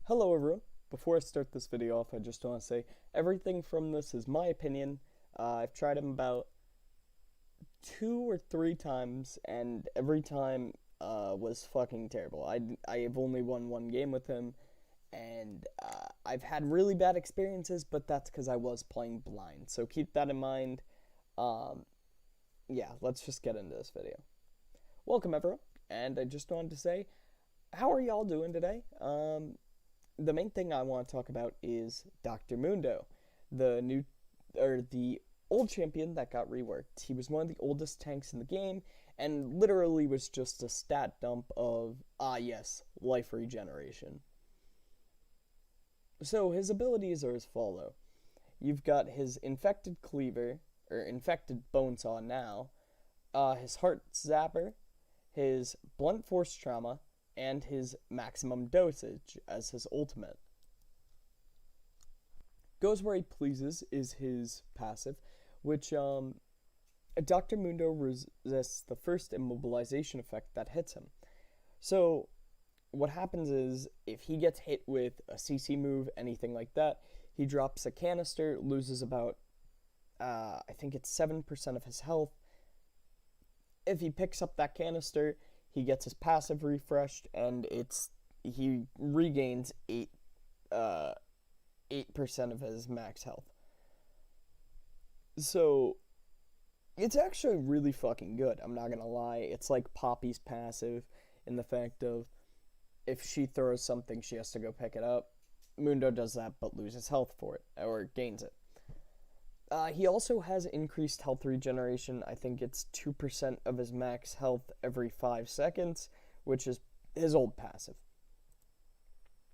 Hello everyone. Before I start this video off, I just want to say everything from this is my opinion. I've tried him about 2 or 3 times, and every time was fucking terrible. I have only won one game with him, and I've had really bad experiences, but that's because I was playing blind. So keep that in mind. Yeah, let's just get into this video. Welcome everyone, and I just wanted to say, how are y'all doing today? The main thing I want to talk about is Dr. Mundo, the old champion that got reworked. He was one of the oldest tanks in the game, and literally was just a stat dump of, life regeneration. So his abilities are as follow. You've got his infected cleaver, or infected bonesaw now, his heart zapper, his blunt force trauma, and his maximum dosage as his ultimate. Goes where he pleases is his passive, which Dr. Mundo resists the first immobilization effect that hits him. So what happens is, if he gets hit with a CC move, anything like that, he drops a canister, loses about, I think it's 7% of his health. If he picks up that canister, he gets his passive refreshed, and he regains 8% of his max health. So it's actually really fucking good. I'm not gonna lie. It's like Poppy's passive in the fact of, if she throws something, she has to go pick it up. Mundo does that, but loses health for it, or gains it. He also has increased health regeneration. I think it's 2% of his max health every 5 seconds, which is his old passive.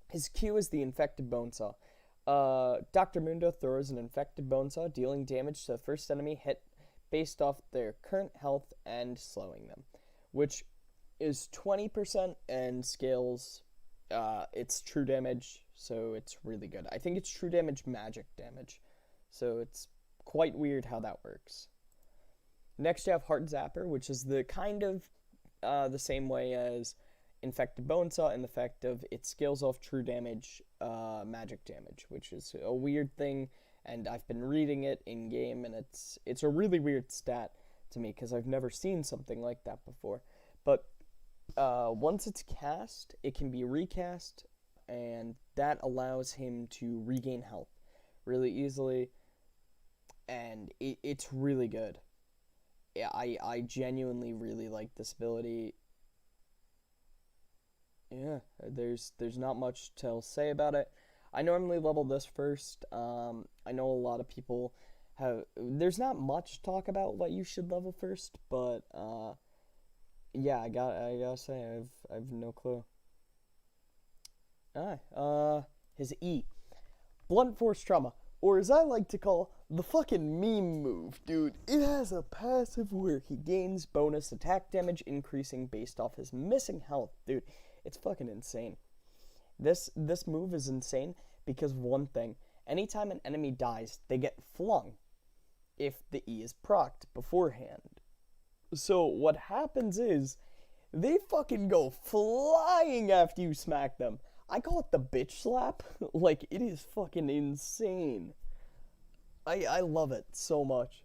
His Q is the infected bonesaw. Dr. Mundo throws an infected bonesaw, dealing damage to the first enemy hit based off their current health and slowing them, which is 20% and scales. It's true damage, so it's really good. I think it's true damage, magic damage, so it's quite weird how that works. Next you have Heart Zapper, which is the kind of the same way as Infected Bonesaw in the fact of it scales off true damage, magic damage, which is a weird thing, and I've been reading it in game, and it's a really weird stat to me because I've never seen something like that before. But once it's cast, it can be recast, and that allows him to regain health really easily. And it's really good. I genuinely really like this ability. Yeah, there's not much to say about it. I normally level this first. I know a lot of people have. There's not much talk about what you should level first, but yeah, I gotta say I've no clue. His E, blunt force trauma, or as I like to call, the fucking meme move, dude. It has a passive where he gains bonus attack damage increasing based off his missing health, dude. It's fucking insane. This move is insane because of one thing. Anytime an enemy dies, they get flung if the E is procced beforehand. So what happens is, they fucking go flying after you smack them. I call it the bitch slap. Like, it is fucking insane. I love it so much.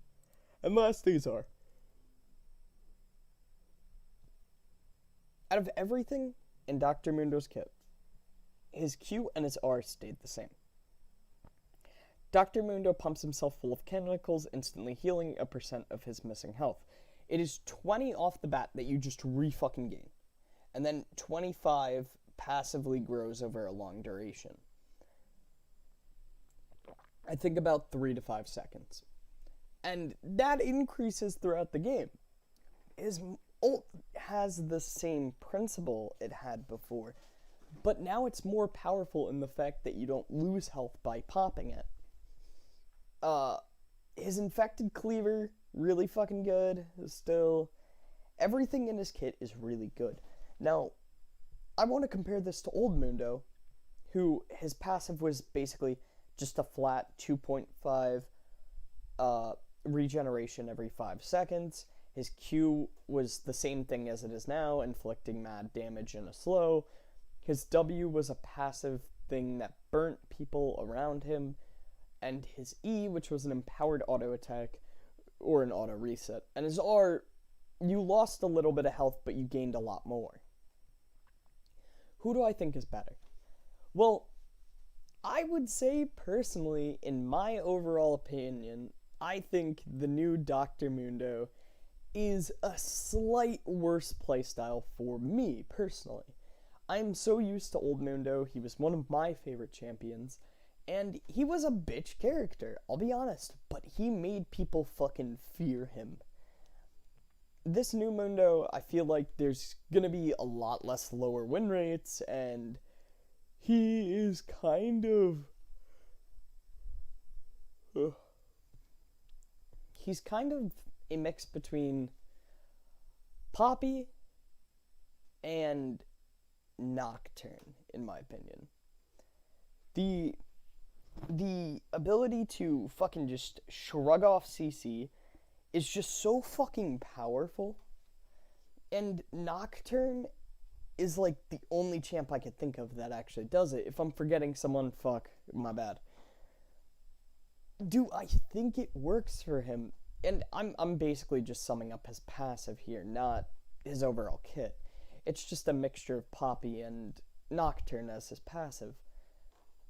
And last things are, out of everything in Dr. Mundo's kit, his Q and his R stayed the same. Dr. Mundo pumps himself full of chemicals, instantly healing a percent of his missing health. It is 20 off the bat that you just re-fucking gain. And then 25 passively grows over a long duration. I think about 3 to 5 seconds. And that increases throughout the game. His ult has the same principle it had before, but now it's more powerful in the fact that you don't lose health by popping it. His infected cleaver, really fucking good. Still, everything in his kit is really good. Now, I want to compare this to old Mundo, who his passive was basically just a flat 2.5 regeneration every 5 seconds. His Q was the same thing as it is now, inflicting mad damage in a slow. His W was a passive thing that burnt people around him, and his E, which was an empowered auto attack or an auto reset. And his R, you lost a little bit of health, but you gained a lot more. Who do I think is better? Well, I would say personally, in my overall opinion, I think the new Dr. Mundo is a slight worse playstyle for me personally. I'm so used to old Mundo. He was one of my favorite champions, and he was a bitch character, I'll be honest, but he made people fucking fear him. This new Mundo, I feel like there's gonna be a lot less lower win rates, and he is kind of... he's kind of a mix between Poppy and Nocturne, in my opinion. The ability to fucking just shrug off CC is just so fucking powerful. And Nocturne is like the only champ I could think of that actually does it. If I'm forgetting someone, fuck, my bad. Do I think it works for him? And I'm basically just summing up his passive here, not his overall kit. It's just a mixture of Poppy and Nocturne as his passive.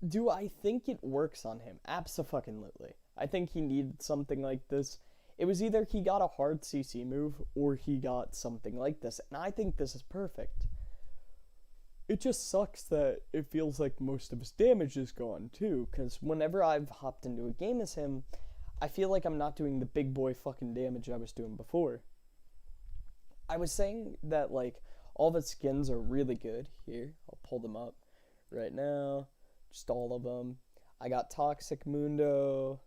Do I think it works on him? Abso-fucking-lutely. I think he needed something like this. It was either he got a hard CC move or he got something like this, and I think this is perfect. It just sucks that it feels like most of his damage is gone too, because whenever I've hopped into a game as him, I feel like I'm not doing the big boy fucking damage I was doing before. I was saying that, like, all of his skins are really good. Here, I'll pull them up right now. Just all of them. I got Toxic Mundo.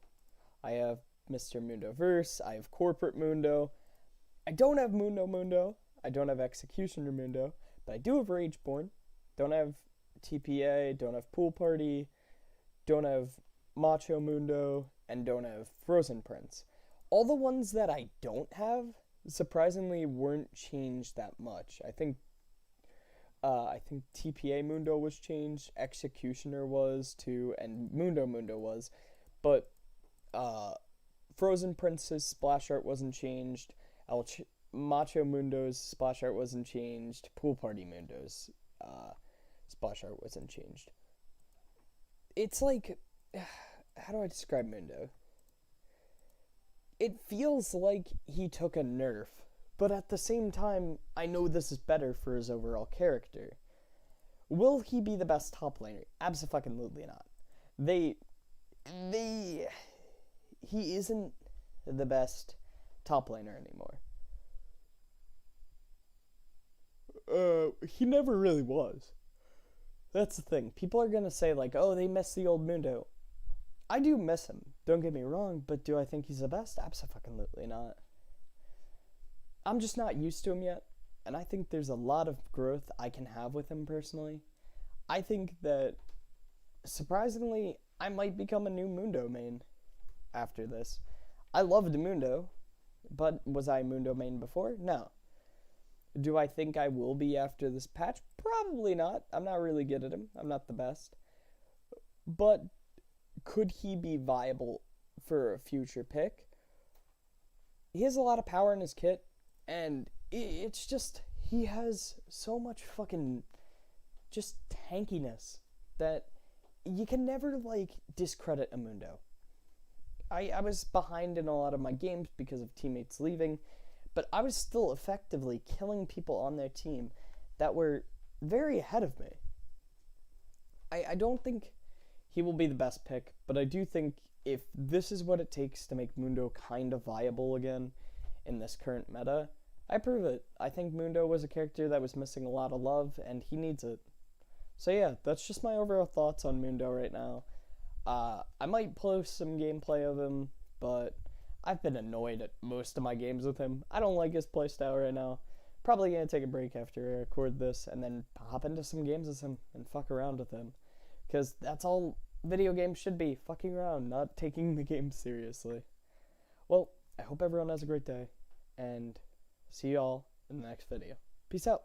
I have Mr. Mundo Verse. I have Corporate Mundo. I don't have Mundo Mundo. I don't have Executioner Mundo. But I do have Rageborn. Don't have TPA. Don't have Pool Party. Don't have Macho Mundo. And don't have Frozen Prince. All the ones that I don't have, surprisingly, weren't changed that much. I think TPA Mundo was changed, Executioner was too, and Mundo Mundo was, but Frozen Prince's splash art wasn't changed. Macho Mundo's splash art wasn't changed. Pool Party Mundo's splash art wasn't changed. It's like, how do I describe Mundo? It feels like he took a nerf, but at the same time, I know this is better for his overall character. Will he be the best top laner? Abso-fucking-lutely not. He isn't the best top laner anymore. He never really was. That's the thing. People are gonna say, like, oh, they miss the old Mundo. I do miss him, don't get me wrong, but do I think he's the best? Abso-fucking-lutely not. I'm just not used to him yet, and I think there's a lot of growth I can have with him personally. I think that, surprisingly, I might become a new Mundo main after this. I loved Mundo, but was I a Mundo main before? No. Do I think I will be after this patch? Probably not. I'm not really good at him. I'm not the best. But could he be viable for a future pick? He has a lot of power in his kit, and it's just, he has so much fucking just tankiness that you can never, like, discredit a Mundo. I was behind in a lot of my games because of teammates leaving, but I was still effectively killing people on their team that were very ahead of me. I don't think he will be the best pick, but I do think if this is what it takes to make Mundo kind of viable again in this current meta, I approve it. I think Mundo was a character that was missing a lot of love, and he needs it. So yeah, that's just my overall thoughts on Mundo right now. I might post some gameplay of him, but I've been annoyed at most of my games with him. I don't like his playstyle right now. Probably gonna take a break after I record this, and then hop into some games with him and fuck around with him. Because that's all video games should be, fucking around, not taking the game seriously. Well, I hope everyone has a great day, and see y'all in the next video. Peace out.